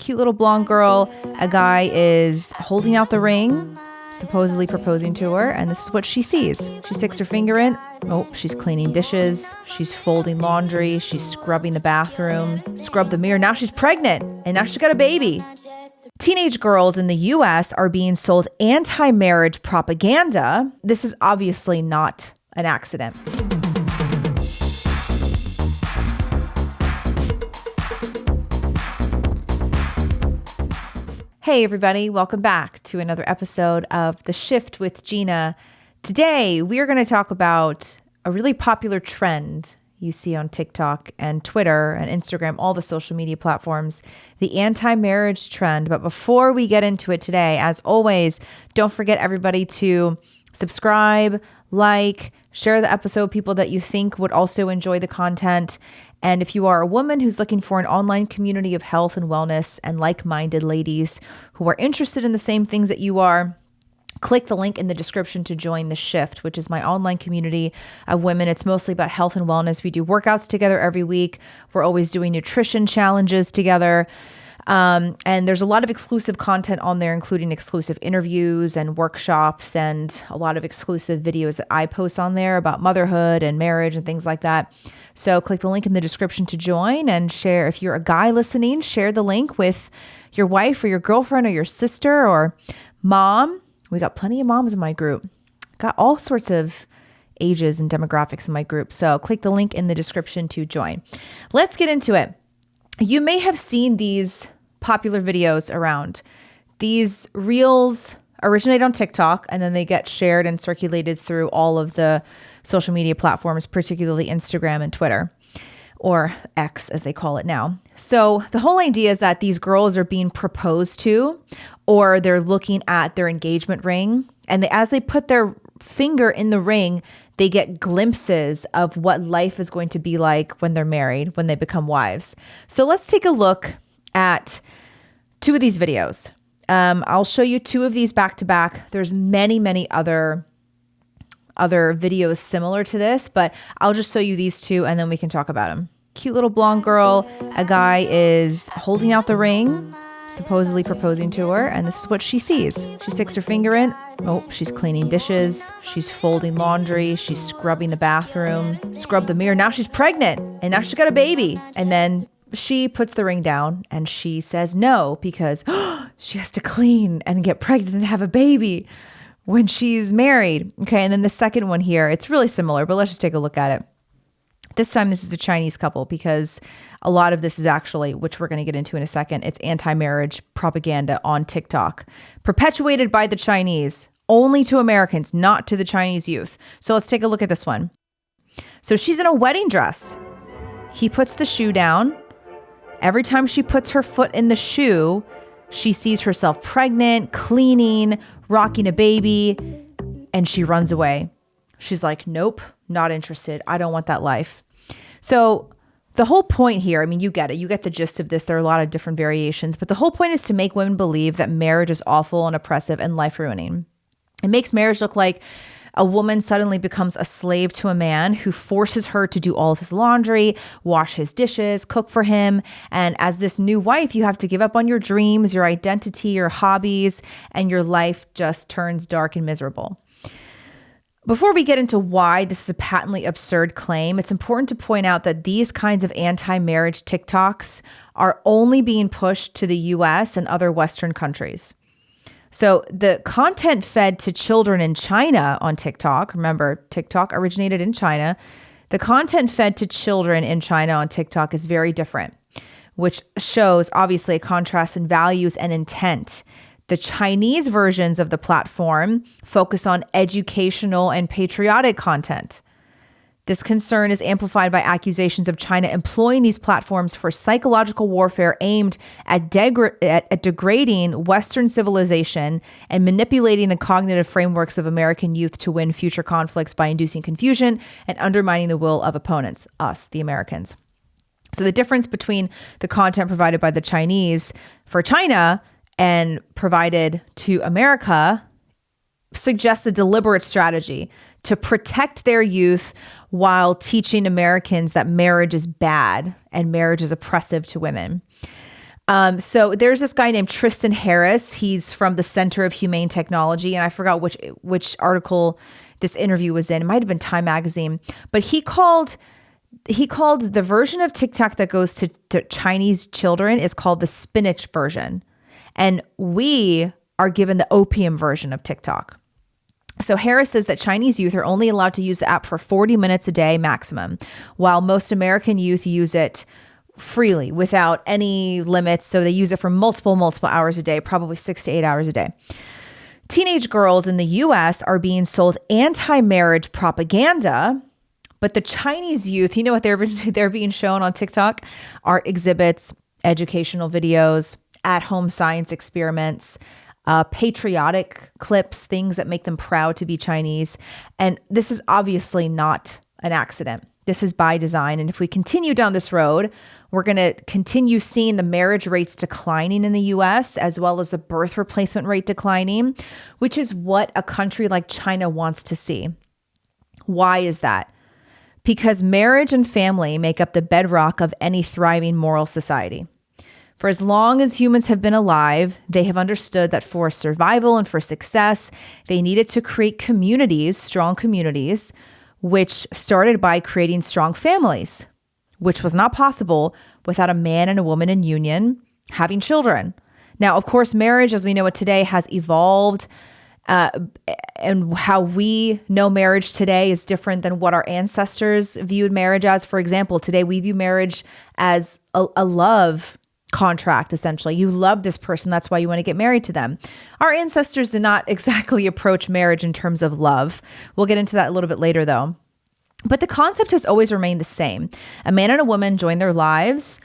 Cute little blonde girl. A guy is holding out the ring, supposedly proposing to her, and this is what she sees. She sticks her finger in. Oh, she's cleaning dishes. She's folding laundry. She's scrubbing the bathroom, scrubbed the mirror. Now she's pregnant, and now she's got a baby. Teenage girls in the US are being sold anti-marriage propaganda. This is obviously not an accident. Hey everybody, welcome back to another episode of The Shift with Gina. Today, we are going to talk about a really popular trend you see on TikTok and Twitter and Instagram, all the social media platforms, the anti-marriage trend. But before we get into it today, as always, don't forget everybody to subscribe, like, share the episode with people that you think would also enjoy the content. And if you are a woman who's looking for an online community of health and wellness and like-minded ladies who are interested in the same things that you are, click the link in the description to join The Shift, which is my online community of women. It's mostly about health and wellness. We do workouts together every week. We're always doing nutrition challenges together. And there's a lot of exclusive content on there, including exclusive interviews and workshops and a lot of exclusive videos that I post on there about motherhood and marriage and things like that. So click the link in the description to join and share. If you're a guy listening, share the link with your wife or your girlfriend or your sister or mom. We got plenty of moms in my group. Got all sorts of ages and demographics in my group. So click the link in the description to join. Let's get into it. You may have seen these popular videos around. These reels originate on TikTok and then they get shared and circulated through all of the social media platforms, particularly Instagram and Twitter, or X as they call it now. So the whole idea is that these girls are being proposed to, or they're looking at their engagement ring, and as they put their finger in the ring, they get glimpses of what life is going to be like when they're married, when they become wives. So let's take a look at two of these videos. I'll show you two of these back to back. There's many other videos similar to this, but I'll just show you these two and then we can talk about them. Cute little blonde girl. A guy is holding out the ring, supposedly proposing to her, and this is what she sees. She sticks her finger in. Oh, she's cleaning dishes. She's folding laundry. She's scrubbing the bathroom, scrubbed the mirror. Now she's pregnant, and now she's got a baby. And then she puts the ring down and she says no because she has to clean and get pregnant and have a baby when she's married. Okay, and then the second one here, it's really similar, but let's just take a look at it. This time, this is a Chinese couple because a lot of this is actually, which we're going to get into in a second, it's anti-marriage propaganda on TikTok, perpetuated by the Chinese, only to Americans, not to the Chinese youth. So let's take a look at this one. So she's in a wedding dress. He puts the shoe down. Every time she puts her foot in the shoe, she sees herself pregnant, cleaning, rocking a baby, and she runs away. She's like, nope, not interested. I don't want that life. So the whole point here, I mean, you get it. You get the gist of this. There are a lot of different variations, but the whole point is to make women believe that marriage is awful and oppressive and life-ruining. It makes marriage look like a woman suddenly becomes a slave to a man who forces her to do all of his laundry, wash his dishes, cook for him. And as this new wife, you have to give up on your dreams, your identity, your hobbies, and your life just turns dark and miserable. Before we get into why this is a patently absurd claim, it's important to point out that these kinds of anti-marriage TikToks are only being pushed to the US and other Western countries. So the content fed to children in China on TikTok, remember, TikTok originated in China. The content fed to children in China on TikTok is very different, which shows obviously a contrast in values and intent. The Chinese versions of the platform focus on educational and patriotic content. This concern is amplified by accusations of China employing these platforms for psychological warfare aimed at degrading Western civilization and manipulating the cognitive frameworks of American youth to win future conflicts by inducing confusion and undermining the will of opponents, us, the Americans. So the difference between the content provided by the Chinese for China and provided to America suggests a deliberate strategy to protect their youth while teaching Americans that marriage is bad and marriage is oppressive to women. So there's this guy named Tristan Harris. He's from the Center of Humane Technology, and I forgot which article this interview was in. It might have been Time Magazine, but he called the version of TikTok that goes to Chinese children is called the spinach version, and we are given the opium version of TikTok. So Harris says that Chinese youth are only allowed to use the app for 40 minutes a day maximum, while most American youth use it freely without any limits. So they use it for multiple hours a day, probably 6 to 8 hours a day. Teenage girls in the US are being sold anti-marriage propaganda, but the Chinese youth, you know what they're being shown on TikTok? Art exhibits, educational videos, at-home science experiments, patriotic clips, things that make them proud to be Chinese. And this is obviously not an accident. This is by design. And if we continue down this road, we're going to continue seeing the marriage rates declining in the US, as well as the birth replacement rate declining, which is what a country like China wants to see. Why is that? Because marriage and family make up the bedrock of any thriving moral society. For as long as humans have been alive, they have understood that for survival and for success, they needed to create communities, strong communities, which started by creating strong families, which was not possible without a man and a woman in union having children. Now, of course, marriage as we know it today has evolved, and how we know marriage today is different than what our ancestors viewed marriage as. For example, today we view marriage as a love contract, essentially. You love this person, that's why you want to get married to them. Our ancestors did not exactly approach marriage in terms of love. We'll get into that a little bit later, though. But the concept has always remained the same. A man and a woman join their lives,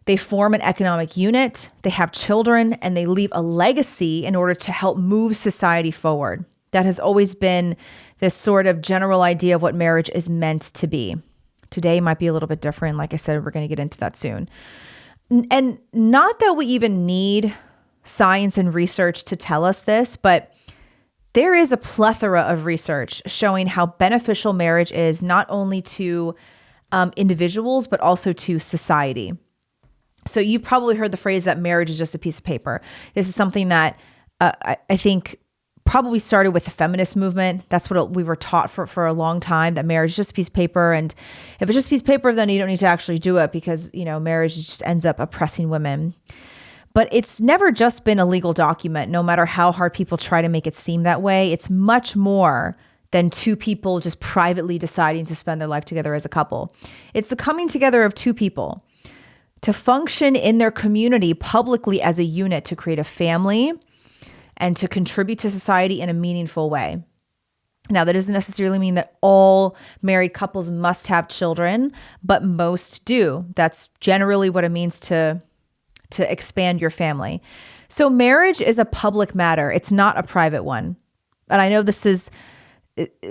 they form an economic unit, they have children, and they leave a legacy in order to help move society forward. That has always been this sort of general idea of what marriage is meant to be. Today might be a little bit different. Like I said, we're going to get into that soon. And not that we even need science and research to tell us this, but there is a plethora of research showing how beneficial marriage is not only to individuals, but also to society. So you've probably heard the phrase that marriage is just a piece of paper. This is something that I think probably started with the feminist movement. That's what we were taught for a long time, that marriage is just a piece of paper. And if it's just a piece of paper, then you don't need to actually do it because, marriage just ends up oppressing women. But it's never just been a legal document, no matter how hard people try to make it seem that way. It's much more than two people just privately deciding to spend their life together as a couple. It's the coming together of two people to function in their community publicly as a unit, to create a family and to contribute to society in a meaningful way. Now, that doesn't necessarily mean that all married couples must have children, but most do. That's generally what it means to expand your family. So marriage is a public matter. It's not a private one. And I know this is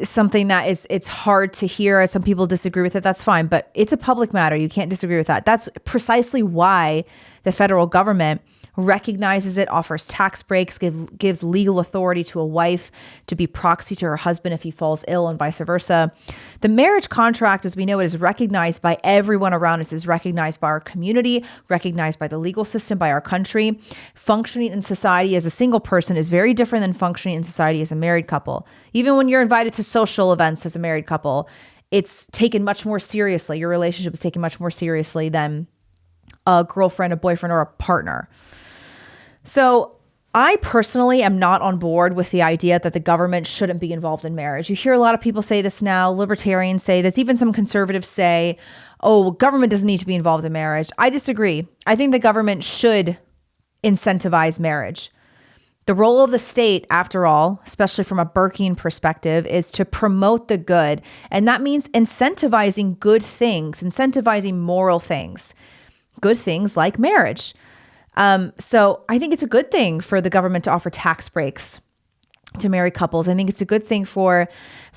something that it's hard to hear. Some people disagree with it. That's fine. But it's a public matter. You can't disagree with that. That's precisely why the federal government recognizes it, offers tax breaks, gives legal authority to a wife to be proxy to her husband if he falls ill, and vice versa. The marriage contract, as we know it, is recognized by everyone around us, is recognized by our community, recognized by the legal system, by our country. Functioning in society as a single person is very different than functioning in society as a married couple. Even when you're invited to social events as a married couple, it's taken much more seriously. Your relationship is taken much more seriously than a girlfriend, a boyfriend, or a partner. So I personally am not on board with the idea that the government shouldn't be involved in marriage. You hear a lot of people say this now. Libertarians say this. Even some conservatives say, oh, government doesn't need to be involved in marriage. I disagree. I think the government should incentivize marriage. The role of the state, after all, especially from a Burkean perspective, is to promote the good. And that means incentivizing good things, incentivizing moral things, good things like marriage. So I think it's a good thing for the government to offer tax breaks to married couples. I think it's a good thing for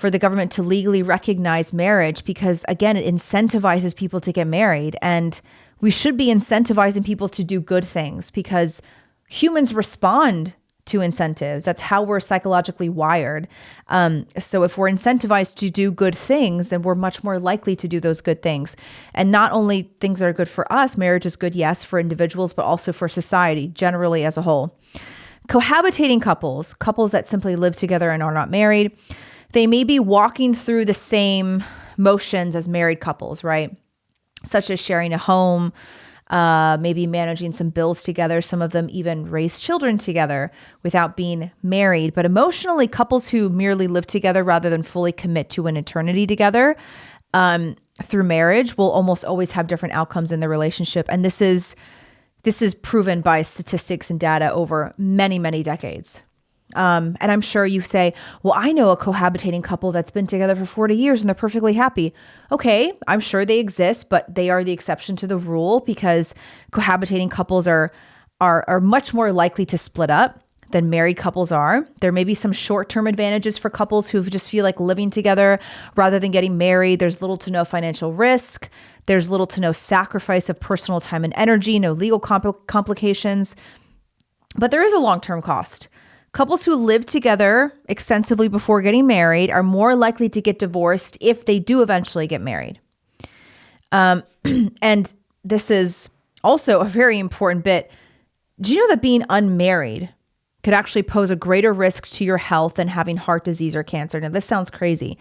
the government to legally recognize marriage because, again, it incentivizes people to get married. And we should be incentivizing people to do good things because humans respond to incentives. That's how we're psychologically wired. So if we're incentivized to do good things, then we're much more likely to do those good things. And not only things that are good for us, marriage is good, yes, for individuals, but also for society generally as a whole. Cohabitating couples that simply live together and are not married, they may be walking through the same motions as married couples, right? Such as sharing a home, maybe managing some bills together. Some of them even raise children together without being married. But emotionally, couples who merely live together rather than fully commit to an eternity together through marriage will almost always have different outcomes in the relationship. And this is proven by statistics and data over many, many decades. And I'm sure you say, well, I know a cohabitating couple that's been together for 40 years and they're perfectly happy. Okay, I'm sure they exist, but they are the exception to the rule because cohabitating couples are much more likely to split up than married couples are. There may be some short-term advantages for couples who just feel like living together rather than getting married. There's little to no financial risk. There's little to no sacrifice of personal time and energy, no legal complications. But there is a long-term cost. Couples who live together extensively before getting married are more likely to get divorced if they do eventually get married. And this is also a very important bit. Do you know that being unmarried could actually pose a greater risk to your health than having heart disease or cancer? Now, this sounds crazy.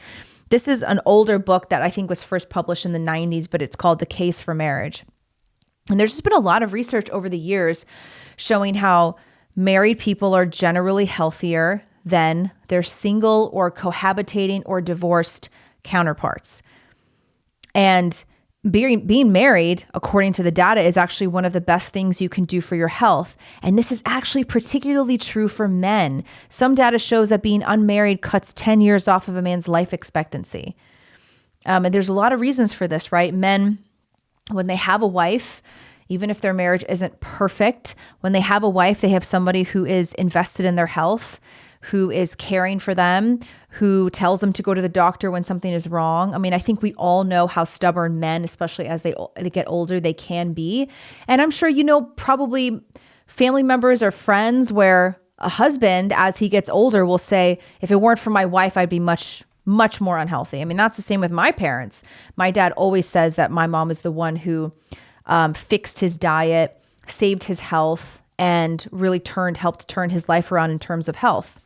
This is an older book that I think was first published in the 90s, but it's called The Case for Marriage. And there's just been a lot of research over the years showing how married people are generally healthier than their single or cohabitating or divorced counterparts. And being married, according to the data, is actually one of the best things you can do for your health. And this is actually particularly true for men. Some data shows that being unmarried cuts 10 years off of a man's life expectancy. And there's a lot of reasons for this, right? Men, when they have a wife, even if their marriage isn't perfect, when they have a wife, they have somebody who is invested in their health, who is caring for them, who tells them to go to the doctor when something is wrong. I mean, I think we all know how stubborn men, especially as they get older, they can be. And I'm sure you know probably family members or friends where a husband, as he gets older, will say, if it weren't for my wife, I'd be much more unhealthy. I mean, that's the same with my parents. My dad always says that my mom is the one who fixed his diet, saved his health, and really helped turn his life around in terms of health.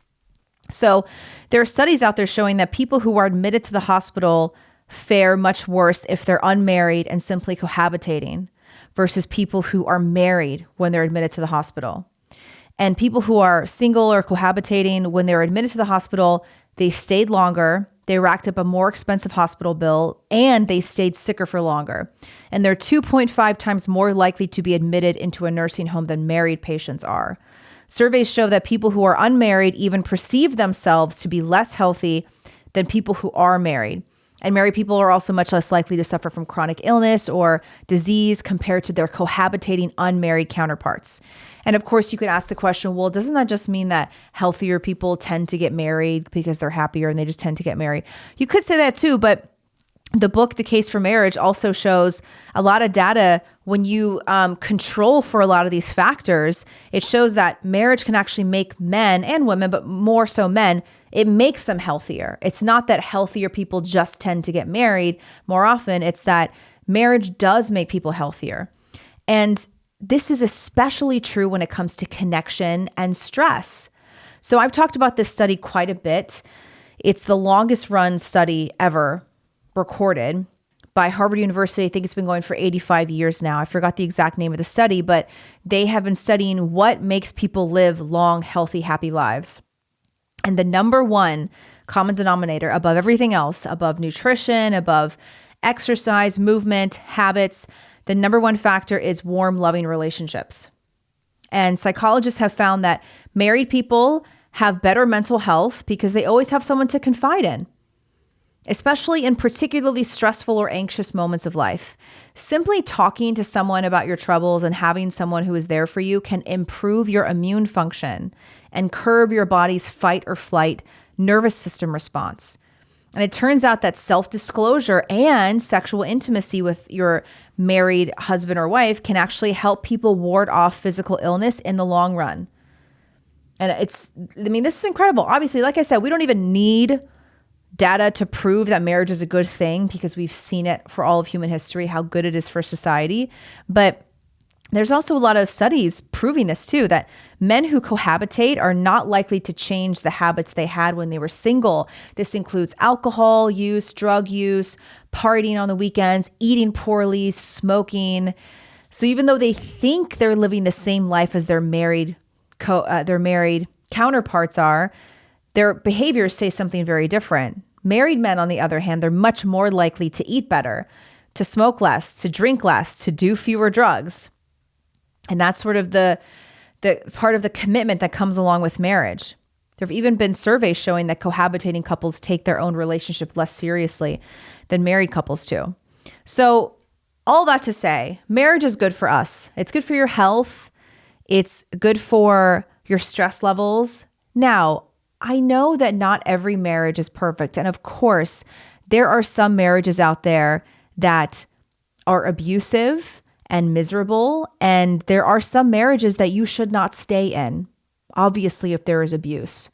So there are studies out there showing that people who are admitted to the hospital fare much worse if they're unmarried and simply cohabitating versus people who are married when they're admitted to the hospital. And people who are single or cohabitating, when they're admitted to the hospital, they stayed longer, they racked up a more expensive hospital bill, and they stayed sicker for longer. And they're 2.5 times more likely to be admitted into a nursing home than married patients are. Surveys show that people who are unmarried even perceive themselves to be less healthy than people who are married. And married people are also much less likely to suffer from chronic illness or disease compared to their cohabitating unmarried counterparts. And of course, you could ask the question, well, doesn't that just mean that healthier people tend to get married because they're happier and they just tend to get married? You could say that too, but the book, The Case for Marriage, also shows a lot of data. When you control for a lot of these factors, it shows that marriage can actually make men and women, but more so men, it makes them healthier. It's not that healthier people just tend to get married more often. It's that marriage does make people healthier. And this is especially true when it comes to connection and stress. So I've talked about this study quite a bit. It's the longest run study ever recorded by Harvard University. I think it's been going for 85 years now. I forgot the exact name of the study, but they have been studying what makes people live long, healthy, happy lives. And the number one common denominator above everything else, above nutrition, above exercise, movement, habits, the number one factor is warm, loving relationships. And psychologists have found that married people have better mental health because they always have someone to confide in, especially in particularly stressful or anxious moments of life. Simply talking to someone about your troubles and having someone who is there for you can improve your immune function and curb your body's fight or flight nervous system response. And it turns out that self-disclosure and sexual intimacy with your married husband or wife can actually help people ward off physical illness in the long run. And this is incredible. Obviously, like I said, we don't even need data to prove that marriage is a good thing because we've seen it for all of human history, how good it is for society. But there's also a lot of studies proving this too, that men who cohabitate are not likely to change the habits they had when they were single. This includes alcohol use, drug use, partying on the weekends, eating poorly, smoking. So even though they think they're living the same life as their married counterparts are, their behaviors say something very different. Married men, on the other hand, they're much more likely to eat better, to smoke less, to drink less, to do fewer drugs. And that's sort of the part of the commitment that comes along with marriage. There have even been surveys showing that cohabitating couples take their own relationship less seriously than married couples do. So all that to say, marriage is good for us. It's good for your health. It's good for your stress levels. Now, I know that not every marriage is perfect. And of course, there are some marriages out there that are abusive and miserable. And there are some marriages that you should not stay in. Obviously, if there is abuse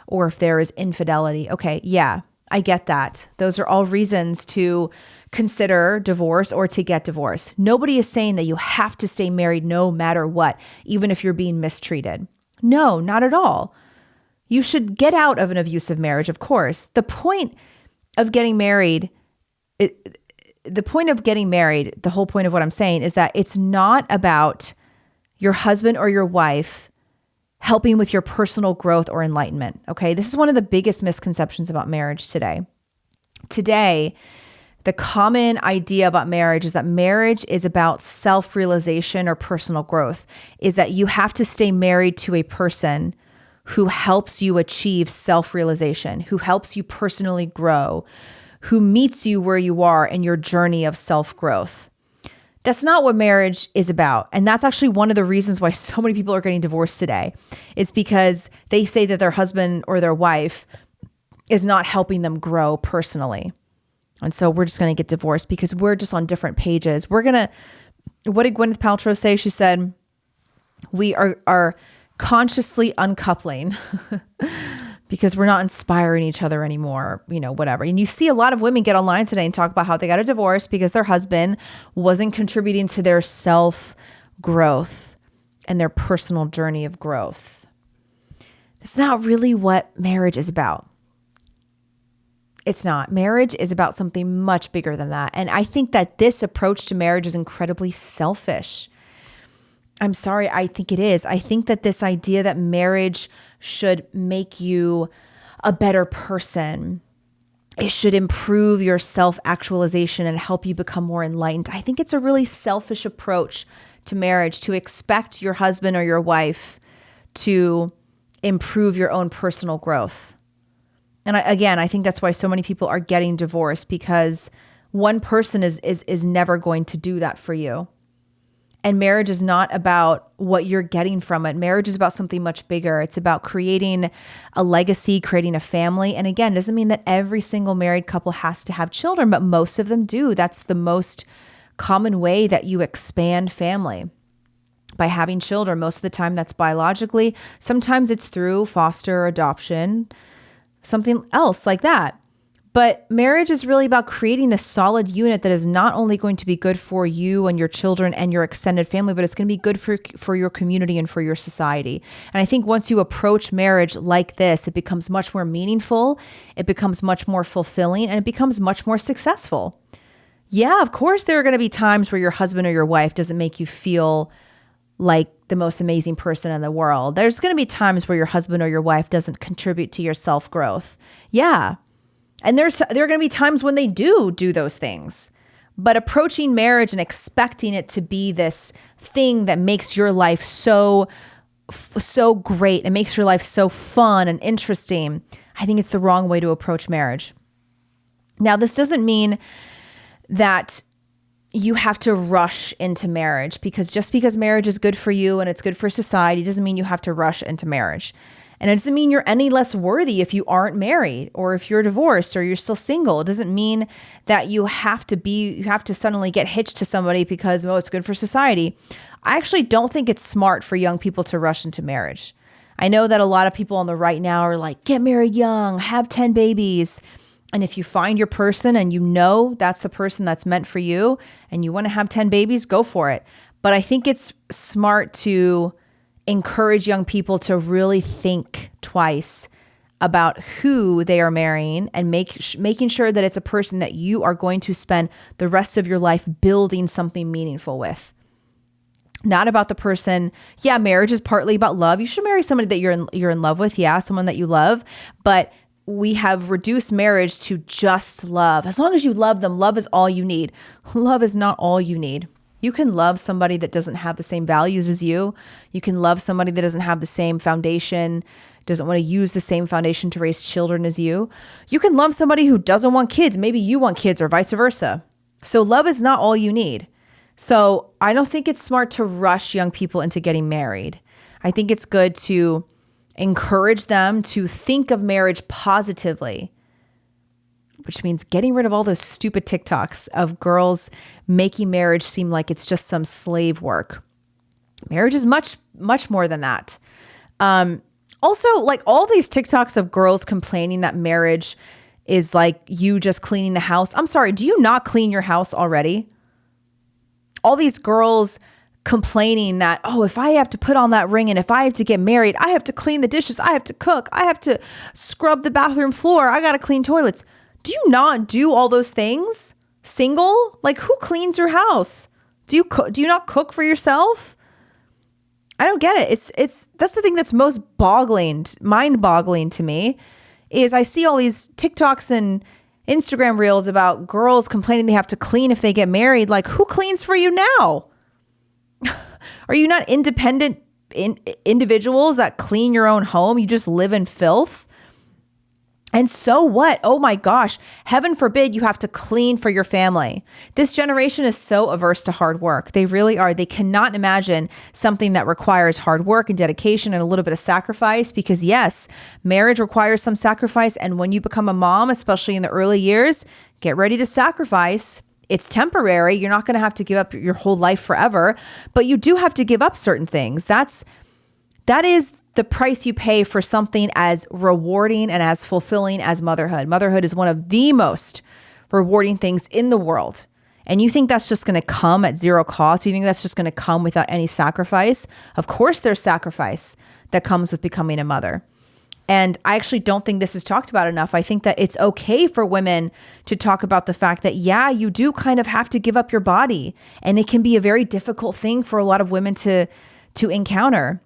or if there is infidelity. Okay, yeah, I get that. Those are all reasons to consider divorce or to get divorced. Nobody is saying that you have to stay married no matter what, even if you're being mistreated. No, not at all. You should get out of an abusive marriage, of course. The point of getting married, the whole point of what I'm saying is that it's not about your husband or your wife helping with your personal growth or enlightenment. Okay. This is one of the biggest misconceptions about marriage today. Today, the common idea about marriage is that marriage is about self-realization or personal growth, is that you have to stay married to a person who helps you achieve self-realization, who helps you personally grow, who meets you where you are in your journey of self-growth. That's not what marriage is about. And that's actually one of the reasons why so many people are getting divorced today, is because they say that their husband or their wife is not helping them grow personally. And so we're just going to get divorced because we're just on different pages. What did Gwyneth Paltrow say? She said, we are consciously uncoupling because we're not inspiring each other anymore, whatever. And you see a lot of women get online today and talk about how they got a divorce because their husband wasn't contributing to their self-growth and their personal journey of growth. It's not really what marriage is about. It's not. Marriage is about something much bigger than that. And I think that this approach to marriage is incredibly selfish. I'm sorry, I think it is. I think that this idea that marriage should make you a better person, it should improve your self-actualization and help you become more enlightened. I think it's a really selfish approach to marriage to expect your husband or your wife to improve your own personal growth. And I think that's why so many people are getting divorced, because one person is never going to do that for you. And marriage is not about what you're getting from it. Marriage is about something much bigger. It's about creating a legacy, creating a family. And again, it doesn't mean that every single married couple has to have children, but most of them do. That's the most common way that you expand family, by having children. Most of the time that's biologically. Sometimes it's through foster adoption, something else like that. But marriage is really about creating this solid unit that is not only going to be good for you and your children and your extended family, but it's going to be good for your community and for your society. And I think once you approach marriage like this, it becomes much more meaningful, it becomes much more fulfilling, and it becomes much more successful. Yeah, of course, there are going to be times where your husband or your wife doesn't make you feel like the most amazing person in the world. There's going to be times where your husband or your wife doesn't contribute to your self-growth. Yeah. And there are going to be times when they do those things. But approaching marriage and expecting it to be this thing that makes your life so great and makes your life so fun and interesting, I think it's the wrong way to approach marriage. Now, this doesn't mean that you have to rush into marriage, because just because marriage is good for you and it's good for society doesn't mean you have to rush into marriage. And it doesn't mean you're any less worthy if you aren't married or if you're divorced or you're still single. It doesn't mean that you have to suddenly get hitched to somebody because, it's good for society. I actually don't think it's smart for young people to rush into marriage. I know that a lot of people on the right now are like, get married young, have 10 babies. And if you find your person and you know that's the person that's meant for you and you want to have 10 babies, go for it. But I think it's smart to encourage young people to really think twice about who they are marrying and making sure that it's a person that you are going to spend the rest of your life building something meaningful with. Not about the person. Yeah, marriage is partly about love. You should marry somebody that you're in love with. Yeah, someone that you love. But we have reduced marriage to just love. As long as you love them, love is all you need. Love is not all you need. You can love somebody that doesn't have the same values as you. You can love somebody that doesn't have the same foundation, doesn't want to use the same foundation to raise children as you. You can love somebody who doesn't want kids. Maybe you want kids or vice versa. So love is not all you need. So I don't think it's smart to rush young people into getting married. I think it's good to encourage them to think of marriage positively, which means getting rid of all those stupid TikToks of girls making marriage seem like it's just some slave work. Marriage is much, much more than that. Also, like all these TikToks of girls complaining that marriage is like you just cleaning the house. I'm sorry, do you not clean your house already? All these girls complaining that, oh, if I have to put on that ring and if I have to get married, I have to clean the dishes, I have to cook, I have to scrub the bathroom floor, I got to clean toilets. Do you not do all those things? Single? Like who cleans your house? Do you not cook for yourself? I don't get it. It's that's the thing that's most mind-boggling to me is I see all these TikToks and Instagram reels about girls complaining they have to clean if they get married. Like who cleans for you now? Are you not independent individuals that clean your own home? You just live in filth. And so what? Oh my gosh, heaven forbid you have to clean for your family. This generation is so averse to hard work. They really are. They cannot imagine something that requires hard work and dedication and a little bit of sacrifice because yes, marriage requires some sacrifice. And when you become a mom, especially in the early years, get ready to sacrifice. It's temporary. You're not going to have to give up your whole life forever, but you do have to give up certain things. That is the price you pay for something as rewarding and as fulfilling as motherhood. Motherhood is one of the most rewarding things in the world. And you think that's just going to come at zero cost? You think that's just going to come without any sacrifice? Of course, there's sacrifice that comes with becoming a mother. And I actually don't think this is talked about enough. I think that it's okay for women to talk about the fact that, yeah, you do kind of have to give up your body. And it can be a very difficult thing for a lot of women to encounter.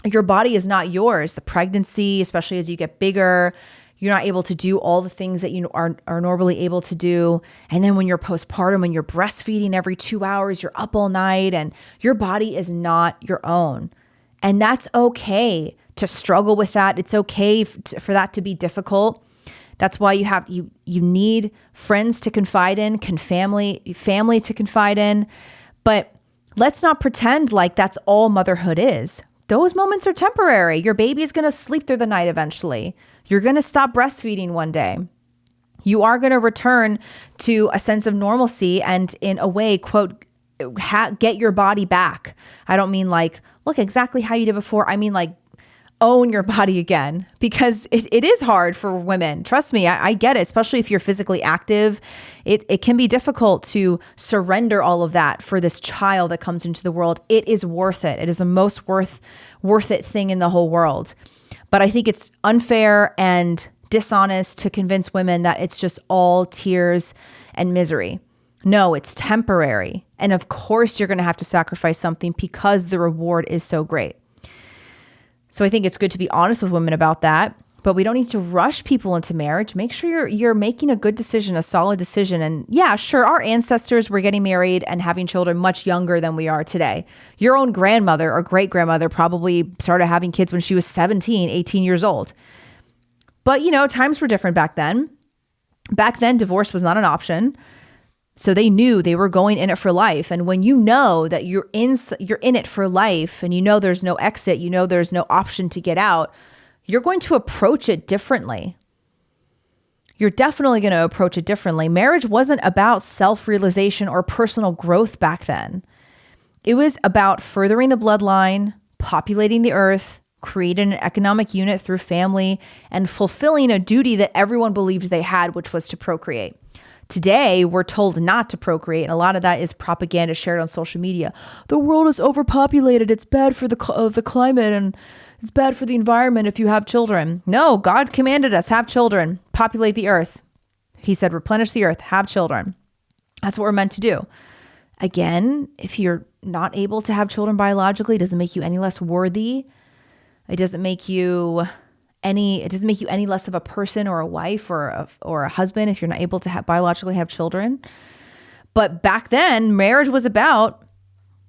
Your body is not yours. The pregnancy, especially as you get bigger, you're not able to do all the things that you are normally able to do. And then when you're postpartum, when you're breastfeeding every 2 hours, you're up all night and your body is not your own. And that's okay to struggle with that. It's okay for that to be difficult. That's why you need friends to confide in, family to confide in. But let's not pretend like that's all motherhood is. Those moments are temporary. Your baby is going to sleep through the night eventually. You're going to stop breastfeeding one day. You are going to return to a sense of normalcy and in a way, quote, get your body back. I don't mean like, look exactly how you did before. I mean like own your body again because it is hard for women. Trust me, I get it, especially if you're physically active. It can be difficult to surrender all of that for this child that comes into the world. It is worth it. It is the most worth it thing in the whole world. But I think it's unfair and dishonest to convince women that it's just all tears and misery. No, it's temporary. And of course, you're going to have to sacrifice something because the reward is so great. So I think it's good to be honest with women about that, but we don't need to rush people into marriage. Make sure you're making a good decision, a solid decision. And yeah, sure, our ancestors were getting married and having children much younger than we are today. Your own grandmother or great-grandmother probably started having kids when she was 17, 18 years old. But times were different back then. Back then, divorce was not an option. So they knew they were going in it for life. And when you know that you're in it for life and you know there's no exit, you know there's no option to get out, you're going to approach it differently. You're definitely going to approach it differently. Marriage wasn't about self-realization or personal growth back then. It was about furthering the bloodline, populating the earth, created an economic unit through family, and fulfilling a duty that everyone believed they had, which was to procreate. Today, we're told not to procreate, and a lot of that is propaganda shared on social media. The world is overpopulated. It's bad for the climate, and it's bad for the environment if you have children. No, God commanded us, have children, populate the earth. He said, replenish the earth, have children. That's what we're meant to do. Again, if you're not able to have children biologically, it doesn't make you any less worthy. It doesn't make you any less of a person or a wife or a husband if you're not able to biologically have children. But back then, marriage was a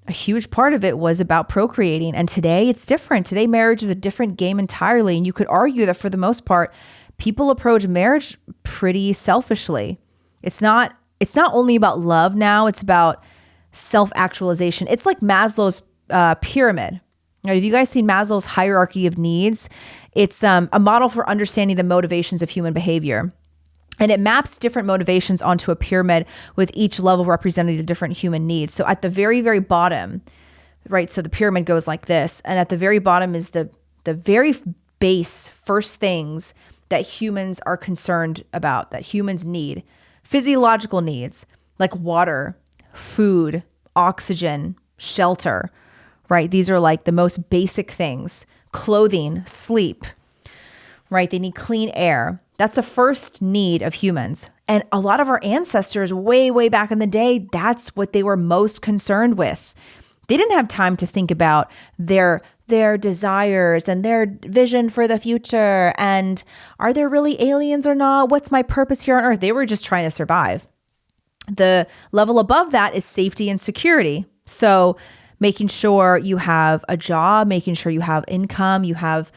huge part of it was about procreating. And today it's different. Today, marriage is a different game entirely. And you could argue that for the most part, people approach marriage pretty selfishly. It's not only about love now, it's about self-actualization. It's like Maslow's pyramid. Now, have you guys seen Maslow's hierarchy of needs? It's a model for understanding the motivations of human behavior. And it maps different motivations onto a pyramid with each level representing the different human needs. So at the very, very bottom, right? So the pyramid goes like this. And at the very bottom is the very base first things that humans are concerned about, that humans need. Physiological needs like water, food, oxygen, shelter, right? These are like the most basic things. Clothing, sleep, right? They need clean air. That's the first need of humans. And a lot of our ancestors way, way back in the day, that's what they were most concerned with. They didn't have time to think about their desires and their vision for the future. And are there really aliens or not? What's my purpose here on earth? They were just trying to survive. The level above that is safety and security. So making sure you have a job, making sure you have income, you have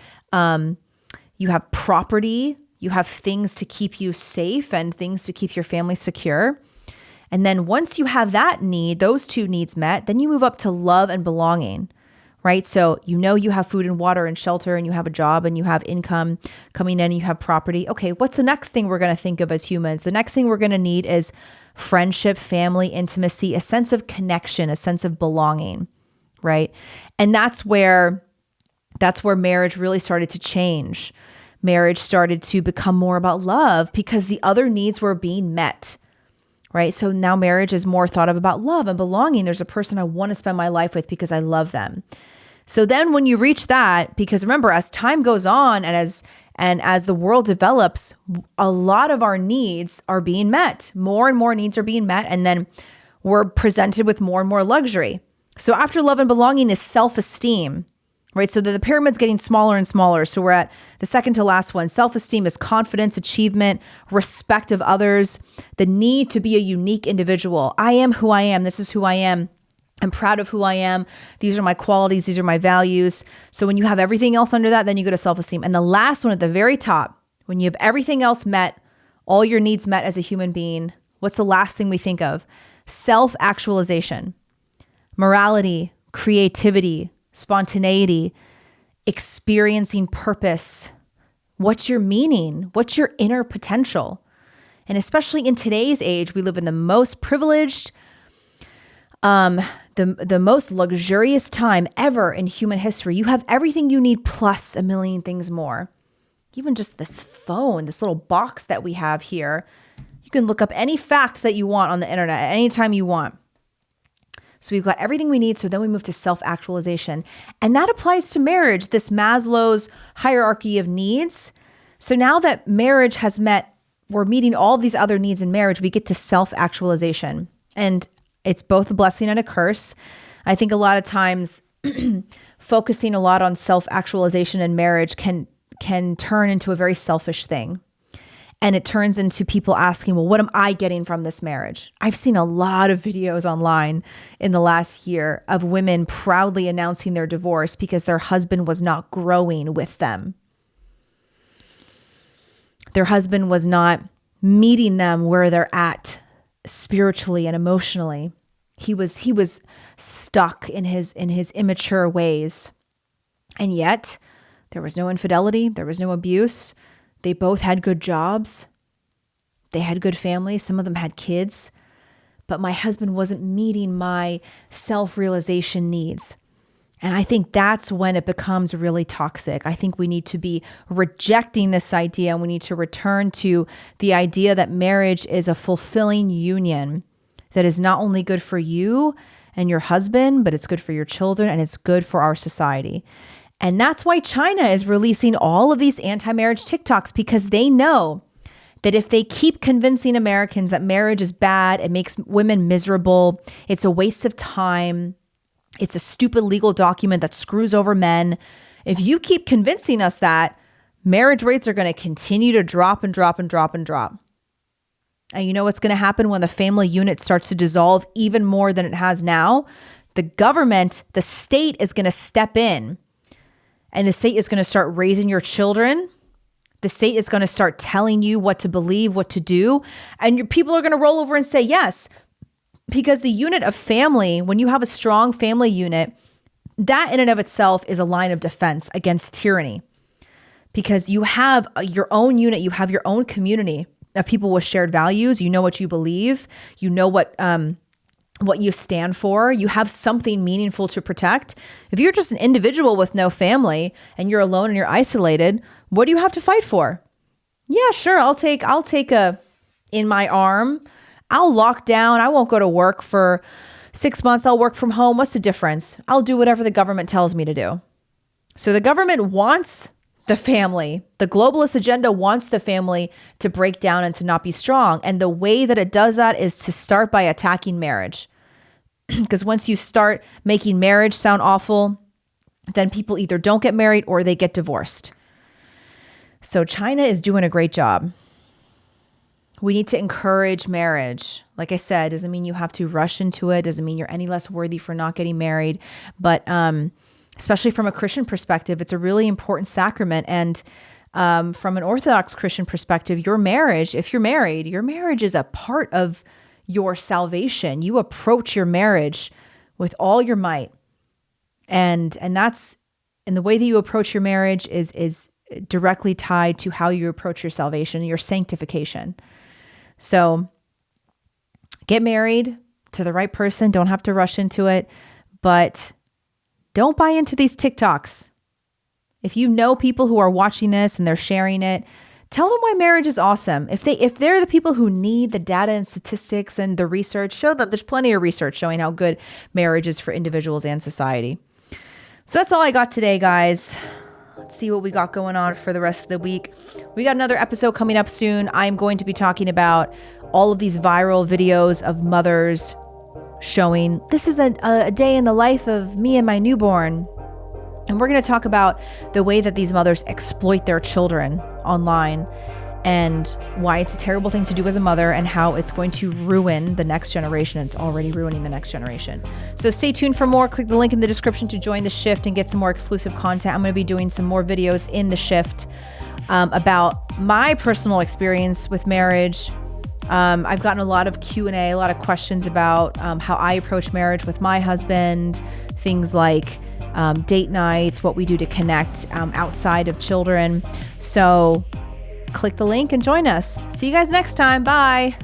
property, you have things to keep you safe and things to keep your family secure. And then once you have that need, those two needs met, then you move up to love and belonging, right? So you have food and water and shelter and you have a job and you have income coming in and you have property. Okay, what's the next thing we're going to think of as humans? The next thing we're going to need is friendship, family, intimacy, a sense of connection, a sense of belonging, right? And that's where marriage really started to change. Marriage started to become more about love because the other needs were being met, right? So now marriage is more thought of about love and belonging. There's a person I want to spend my life with because I love them. So then when you reach that, because remember, as time goes on and as the world develops, a lot of our needs are being met. More and more needs are being met. And then we're presented with more and more luxury. So after love and belonging is self-esteem, right? So the pyramid's getting smaller and smaller. So we're at the second to last one. Self-esteem is confidence, achievement, respect of others, the need to be a unique individual. I am who I am. This is who I am. I'm proud of who I am. These are my qualities. These are my values. So when you have everything else under that, then you go to self-esteem. And the last one at the very top, when you have everything else met, all your needs met as a human being, what's the last thing we think of? Self-actualization, morality, creativity, spontaneity, experiencing purpose. What's your meaning? What's your inner potential? And especially in today's age, we live in the most privileged, the most luxurious time ever in human history. You have everything you need plus a million things more. Even just this phone, this little box that we have here, you can look up any fact that you want on the internet at any time you want. So we've got everything we need. So then we move to self-actualization. And that applies to marriage, this Maslow's hierarchy of needs. So now that marriage has met, we're meeting all these other needs in marriage, we get to self-actualization. And it's both a blessing and a curse. I think a lot of times focusing a lot on self-actualization in marriage can turn into a very selfish thing. And it turns into people asking, well, what am I getting from this marriage? I've seen a lot of videos online in the last year of women proudly announcing their divorce because their husband was not growing with them. Their husband was not meeting them where they're at spiritually and emotionally. He was stuck in his immature ways. And yet there was no infidelity. There was no abuse. They both had good jobs. They had good families. Some of them had kids. But my husband wasn't meeting my self-realization needs. And I think that's when it becomes really toxic. I think we need to be rejecting this idea, and we need to return to the idea that marriage is a fulfilling union that is not only good for you and your husband, but it's good for your children and it's good for our society. And that's why China is releasing all of these anti-marriage TikToks, because they know that if they keep convincing Americans that marriage is bad, it makes women miserable, it's a waste of time, it's a stupid legal document that screws over men. If you keep convincing us that, marriage rates are going to continue to drop and drop and drop and drop. And you know what's going to happen when the family unit starts to dissolve even more than it has now? The government, the state is going to step in, and the state is going to start raising your children. The state is going to start telling you what to believe, what to do. And your people are going to roll over and say yes. Because the unit of family, when you have a strong family unit, that in and of itself is a line of defense against tyranny. Because you have your own unit, you have your own community of people with shared values. You know what you believe. You know what you stand for. You have something meaningful to protect. If you're just an individual with no family and you're alone and you're isolated, what do you have to fight for? Yeah, sure. I'll take a in my arm. I'll lock down. I won't go to work for 6 months. I'll work from home. What's the difference? I'll do whatever the government tells me to do. So the government wants the family. The globalist agenda wants the family to break down and to not be strong. And the way that it does that is to start by attacking marriage. Because once you start making marriage sound awful, then people either don't get married or they get divorced. So China is doing a great job. We need to encourage marriage. Like I said, doesn't mean you have to rush into it. Doesn't mean you're any less worthy for not getting married. But especially from a Christian perspective, it's a really important sacrament. And from an Orthodox Christian perspective, your marriage, if you're married, your marriage is a part of your salvation. You approach your marriage with all your might. And that's, and the way that you approach your marriage is directly tied to how you approach your salvation, your sanctification. So get married to the right person. Don't have to rush into it, but don't buy into these TikToks. If you know people who are watching this and they're sharing it, tell them why marriage is awesome. If they're the people who need the data and statistics and the research, show them there's plenty of research showing how good marriage is for individuals and society. So that's all I got today, guys. Let's see what we got going on for the rest of the week. We got another episode coming up soon. I'm going to be talking about all of these viral videos of mothers showing, this is a day in the life of me and my newborn. And we're going to talk about the way that these mothers exploit their children online and why it's a terrible thing to do as a mother and how it's going to ruin the next generation. It's already ruining the next generation. So stay tuned for more. Click the link in the description to join the Shift and get some more exclusive content. I'm going to be doing some more videos in the Shift about my personal experience with marriage. I've gotten a lot of Q&A, a lot of questions about how I approach marriage with my husband, things like date nights, what we do to connect outside of children. So click the link and join us. See you guys next time. Bye.